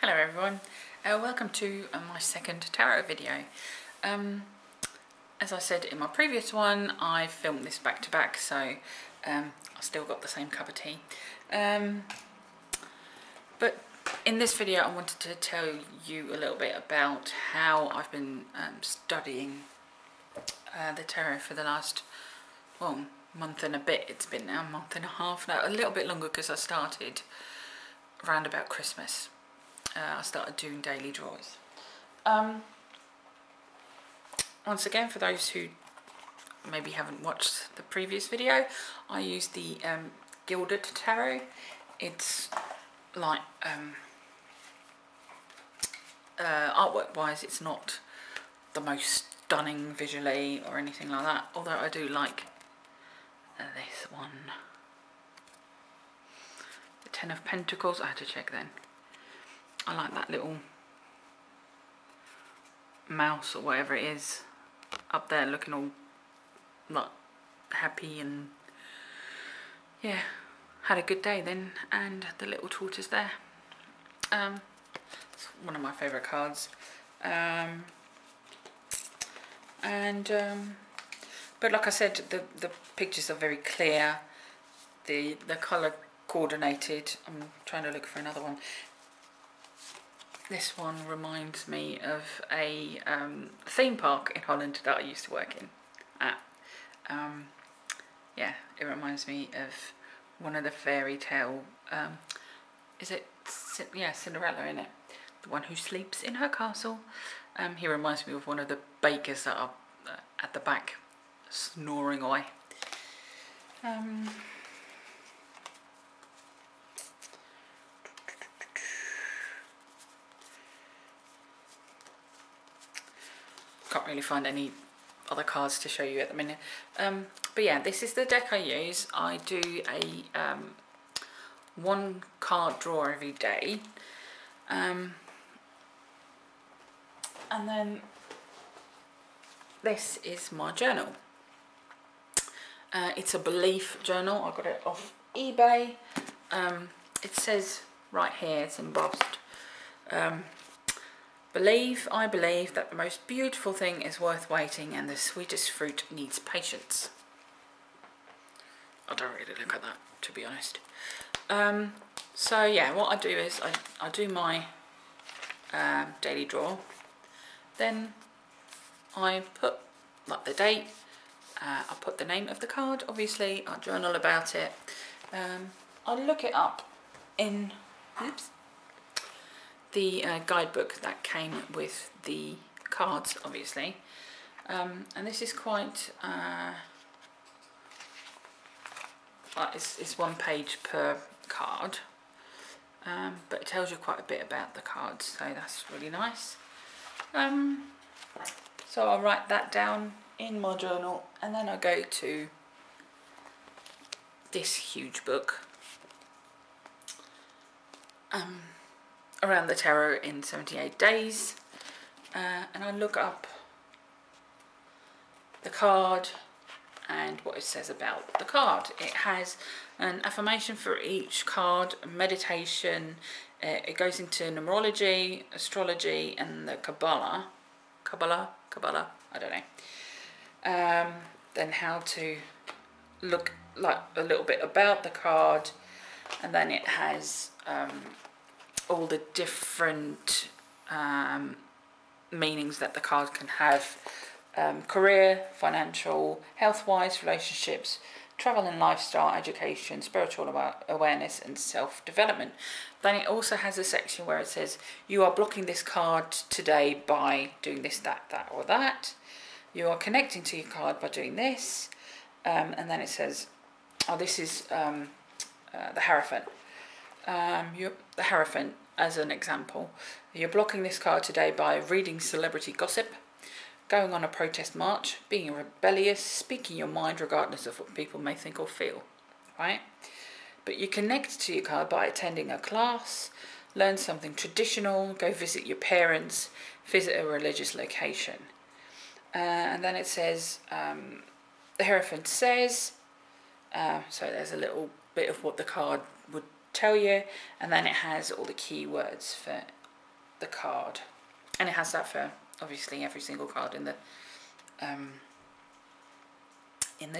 Hello everyone, welcome to my second tarot video. As I said in my previous one, I filmed this back to back, so I still got the same cup of tea. But in this video I wanted to tell you a little bit about how I've been studying the tarot for the last, well, month and a bit. It's been now a month and a half now, a little bit longer because I started around about Christmas. I started doing daily draws. Once again, for those who maybe haven't watched the previous video, I use the Gilded Tarot. It's like, artwork wise, it's not the most stunning visually or anything like that, although I do like this one. The Ten of Pentacles, I had to check then. I like that little mouse or whatever it is up there looking all like happy, and yeah, had a good day then. And the little tortoise there, it's one of my favourite cards. But like I said, the pictures are very clear, the colour coordinated. I'm trying to look for another one. This one reminds me of a theme park in Holland that I used to work in at. Yeah, it reminds me of one of the fairy tale, is it, yeah, Cinderella, in it, the one who sleeps in her castle. He reminds me of one of the bakers that are at the back snoring away. Can't really find any other cards to show you at the minute, but yeah, this is the deck I use. I do a one card draw every day, and then this is my journal. It's a belief journal. I got it off eBay. It says right here, it's embossed, I believe that the most beautiful thing is worth waiting, and the sweetest fruit needs patience. I don't really look at that, to be honest. So yeah, what I do is I do my daily draw, then I put like the date, I put the name of the card, obviously, I journal about it, I look it up in, the guidebook that came with the cards, obviously, and this is quite it's 1 page per card, but it tells you quite a bit about the cards, so that's really nice. So I'll write that down in my journal, and then I go to this huge book, Around the Tarot in 78 Days, and I look up the card and what it says about the card. It has an affirmation for each card, a meditation, it goes into numerology, astrology, and the Kabbalah, I don't know. Then how to look like a little bit about the card, and then it has all the different meanings that the card can have, career, financial, health-wise, relationships, travel and lifestyle, education, spiritual awareness, and self-development. Then it also has a section where it says you are blocking this card today by doing this, that, or that. You are connecting to your card by doing this, and then it says, oh, this is the Hierophant. The Hierophant, as an example, you're blocking this card today by reading celebrity gossip, going on a protest march, being rebellious, speaking your mind regardless of what people may think or feel, right? But you connect to your card by attending a class, learn something traditional, go visit your parents, visit a religious location. And then it says, the Hierophant says, so there's a little bit of what the card would tell you, and then it has all the key words for the card, and it has that for obviously every single card in the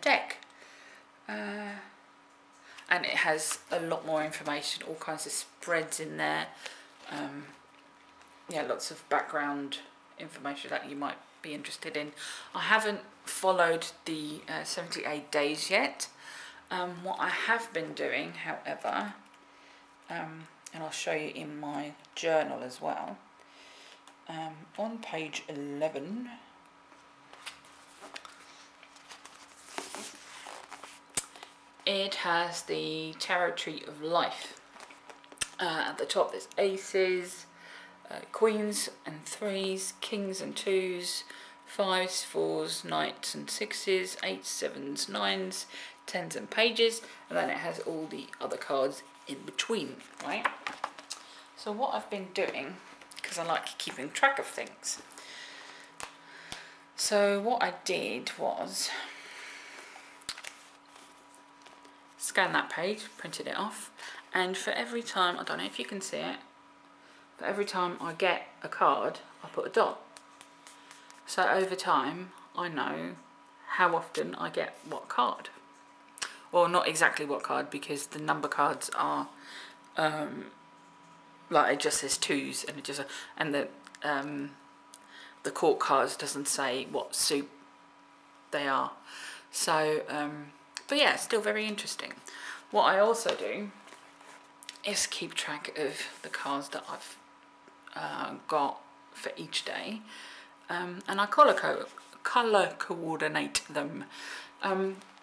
deck, and it has a lot more information, all kinds of spreads in there. Yeah, lots of background information that you might be interested in. I haven't followed the 78 days yet. What I have been doing, however, and I'll show you in my journal as well, on page 11, it has the Tarot Tree of Life. At the top there's aces, queens and threes, kings and twos, fives, fours, knights and sixes, eights, sevens, nines, tens and pages, and then it has all the other cards in between, right? So what I've been doing, because I like keeping track of things, so what I did was scan that page, printed it off, and for every time, I don't know if you can see it, but every time I get a card, I put a dot. So over time, I know how often I get what card. Well, not exactly what card, because the number cards are, like it just says twos, and it just, and the court cards doesn't say what suit they are. So, but yeah, it's still very interesting. What I also do is keep track of the cards that I've got for each day, and I colour coordinate them.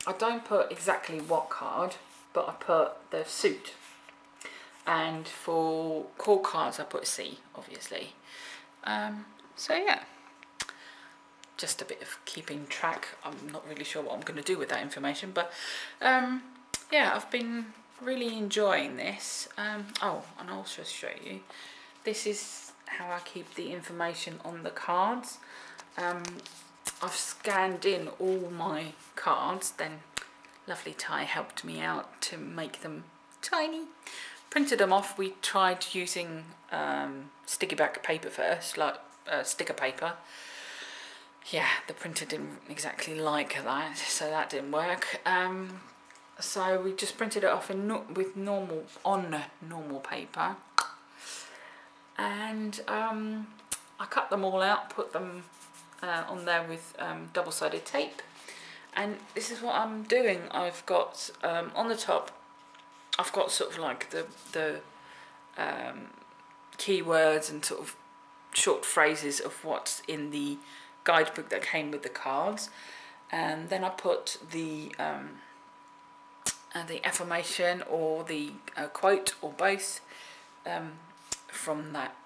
I don't put exactly what card, but I put the suit, and for core cards I put a C, obviously. So yeah, just a bit of keeping track. I'm not really sure what I'm going to do with that information, but yeah, I've been really enjoying this. Oh, and I'll just show you, this is how I keep the information on the cards. I've scanned in all my cards, then lovely Ty helped me out to make them tiny. Printed them off. We tried using sticky back paper first, like sticker paper. Yeah, the printer didn't exactly like that, so that didn't work. So we just printed it off with normal paper, and I cut them all out, put them on there with double-sided tape, and this is what I'm doing. I've got on the top, I've got sort of like the keywords and sort of short phrases of what's in the guidebook that came with the cards, and then I put the affirmation or the quote or both from that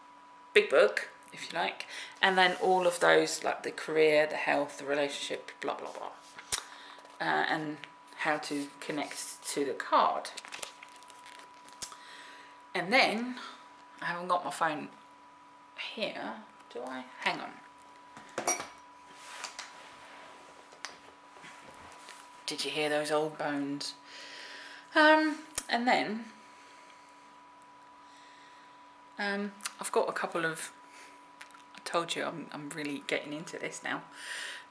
big book, if you like, and then all of those, like the career, the health, the relationship, blah blah blah, and how to connect to the card. And then I haven't got my phone here, do I? Hang on. Did you hear those old bones? And then I've got a couple of, I told you I'm really getting into this now.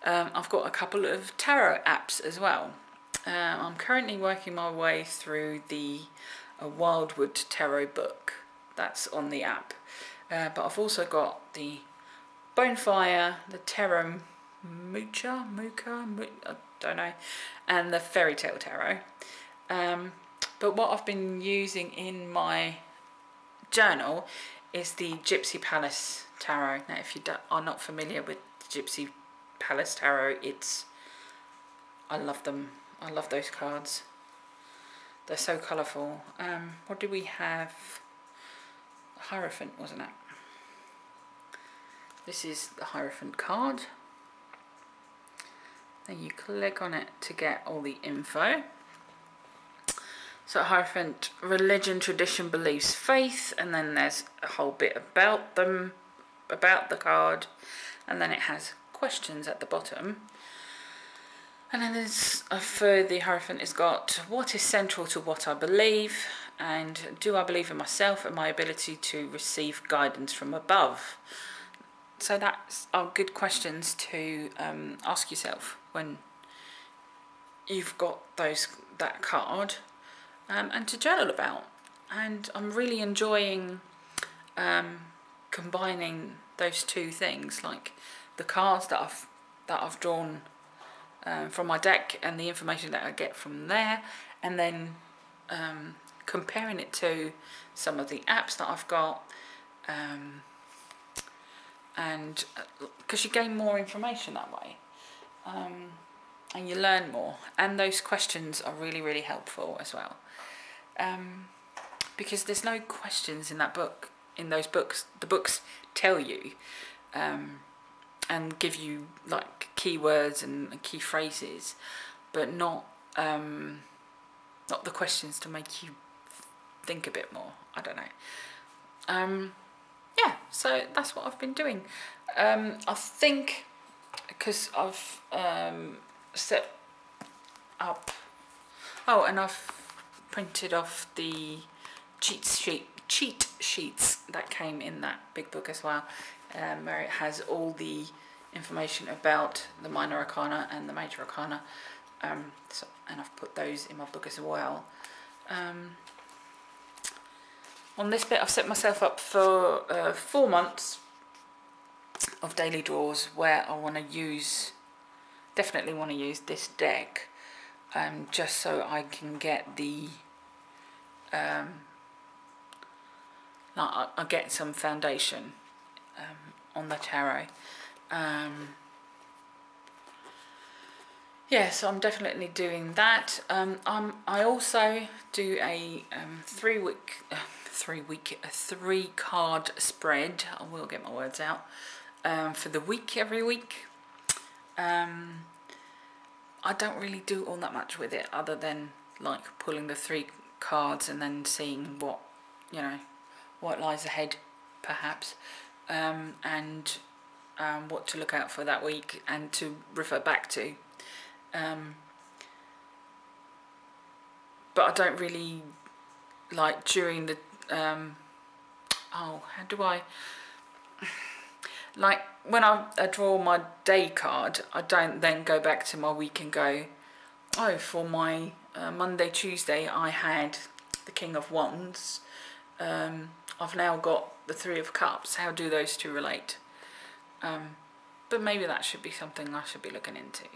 I've got a couple of tarot apps as well. I'm currently working my way through the Wildwood Tarot book that's on the app, but I've also got the Bonefire, the Tarot Mucha, I don't know, and the Fairy Tale Tarot. But what I've been using in my journal is the Gypsy Palace Tarot. Now, if you are not familiar with Gypsy Palace Tarot, I love them. I love those cards. They're so colourful. What do we have? Hierophant, wasn't it? This is the Hierophant card. Then you click on it to get all the info. So Hierophant, religion, tradition, beliefs, faith, and then there's a whole bit about them, about the card, and then it has questions at the bottom. And then there's, for the Hierophant, it's got what is central to what I believe, And do I believe in myself and my ability to receive guidance from above? So that's are good questions to ask yourself when you've got that card, and to journal about. And I'm really enjoying combining those two things, like the cards that I've drawn from my deck and the information that I get from there, and then comparing it to some of the apps that I've got, and because you gain more information that way, and you learn more, and those questions are really, really helpful as well, because there's no questions in that book. In those books, the books tell you and give you like keywords and key phrases, but not the questions to make you think a bit more. I don't know. Yeah, so that's what I've been doing. I think because I've set up, and I've printed off the cheat sheets that came in that big book as well, where it has all the information about the minor arcana and the major arcana, and I've put those in my book as well. On this bit, I've set myself up for 4 months of daily draws, where I definitely want to use this deck, just so I can get the I get some foundation on the tarot. Yeah, so I'm definitely doing that. I also do a 3 card spread. I will get my words out, for the week every week. I don't really do all that much with it, other than like pulling the 3 cards and then seeing what lies ahead, perhaps, and what to look out for that week and to refer back to. But I don't really like during the how do I like when I draw my day card, I don't then go back to my week and go, oh, for my Monday, Tuesday I had the King of Wands, I've now got the 3 of Cups, how do those two relate? But maybe that should be something I should be looking into,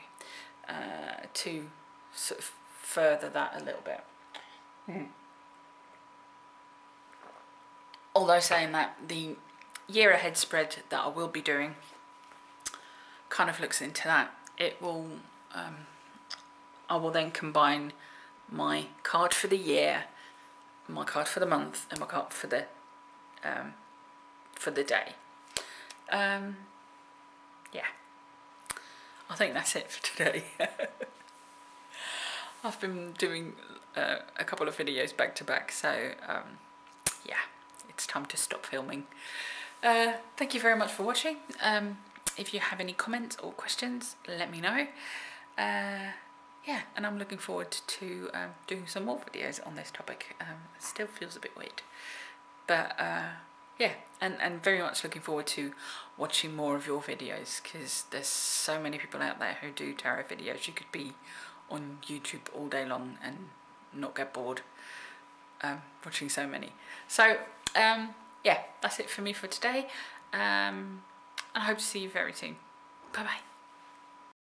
to sort of further that a little bit. Although saying that, the year ahead spread that I will be doing kind of looks into that. It will, I will then combine my card for the year, my card for the month, and my card for the day. Yeah, I think that's it for today. I've been doing a couple of videos back to back, so yeah, it's time to stop filming. Thank you very much for watching. If you have any comments or questions, let me know. Yeah, and I'm looking forward to doing some more videos on this topic. It still feels a bit weird, but yeah, and very much looking forward to watching more of your videos, because there's so many people out there who do tarot videos. You could be on YouTube all day long and not get bored watching so many. So yeah, that's it for me for today. I hope to see you very soon. Bye bye.